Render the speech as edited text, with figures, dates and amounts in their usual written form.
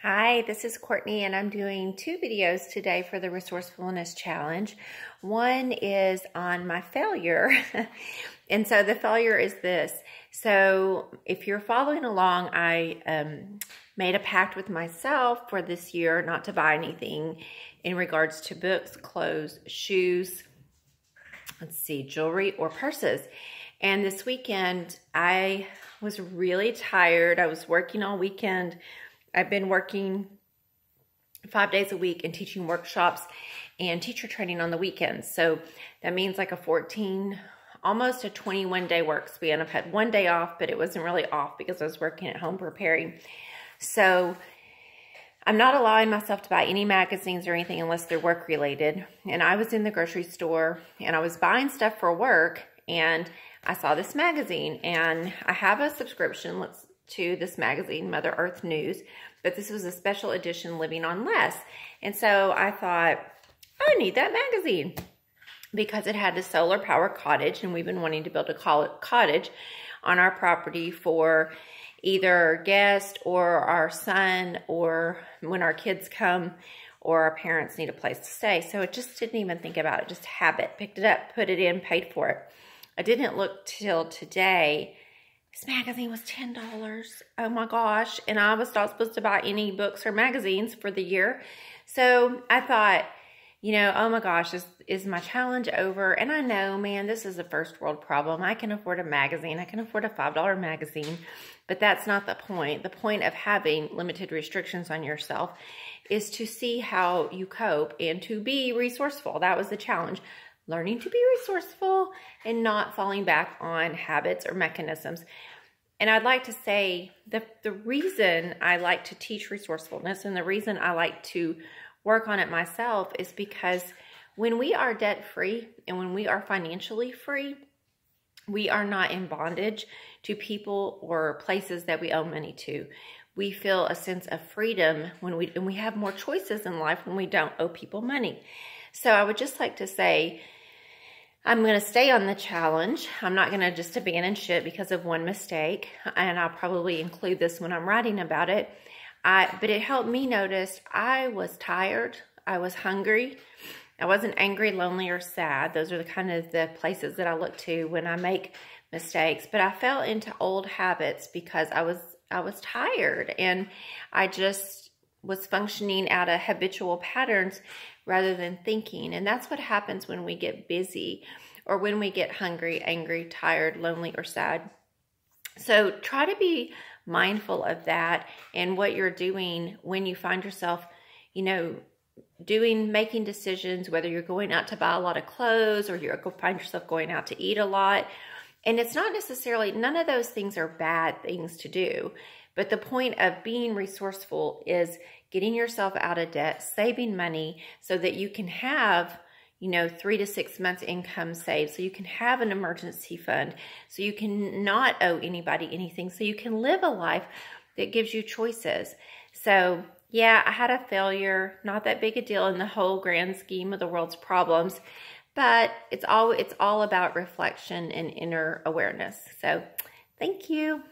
Hi, this is Courtney, and I'm doing two videos today for the Resourcefulness Challenge. One is on my failure, and so the failure is this. So if you're following along, I made a pact with myself for this year not to buy anything in regards to books, clothes, shoes, jewelry, or purses. And this weekend, I was really tired. I was working all weekend. I've been working 5 days a week and teaching workshops and teacher training on the weekends. So that means like almost a 21-day work span. I've had one day off, but it wasn't really off because I was working at home preparing. So I'm not allowing myself to buy any magazines or anything unless they're work related. And I was in the grocery store and I was buying stuff for work, and I saw this magazine, and I have a subscription to this magazine, Mother Earth News, but this was a special edition, Living on Less. And so I thought, I need that magazine because it had a solar power cottage, and we've been wanting to build a cottage on our property for either guests or our son, or when our kids come or our parents need a place to stay. So it just didn't even think about it, just habit. Picked it up, put it in, paid for it. I didn't look till today. This magazine was $10. Oh my gosh. And I was not supposed to buy any books or magazines for the year. So I thought, oh my gosh, is my challenge over? And I know, man, this is a first world problem. I can afford a magazine. I can afford a $5 magazine, but that's not the point. The point of having limited restrictions on yourself is to see how you cope and to be resourceful. That was the challenge. Learning to be resourceful and not falling back on habits or mechanisms. And I'd like to say the reason I like to teach resourcefulness and the reason I like to work on it myself is because when we are debt-free and when we are financially free, we are not in bondage to people or places that we owe money to. We feel a sense of freedom and we have more choices in life when we don't owe people money. So I would just like to say, I'm going to stay on the challenge. I'm not going to just abandon shit because of one mistake. And I'll probably include this when I'm writing about it. But it helped me notice I was tired. I was hungry. I wasn't angry, lonely, or sad. Those are the places that I look to when I make mistakes. But I fell into old habits because I was tired. And I just was functioning out of habitual patterns rather than thinking. And that's what happens when we get busy or when we get hungry, angry, tired, lonely, or sad. So try to be mindful of that and what you're doing when you find yourself, making decisions, whether you're going out to buy a lot of clothes or you find yourself going out to eat a lot. And it's not necessarily, none of those things are bad things to do. But the point of being resourceful is getting yourself out of debt, saving money so that you can have, 3 to 6 months income saved, so you can have an emergency fund, so you can not owe anybody anything, so you can live a life that gives you choices. So yeah, I had a failure, not that big a deal in the whole grand scheme of the world's problems, but it's all about reflection and inner awareness. So thank you.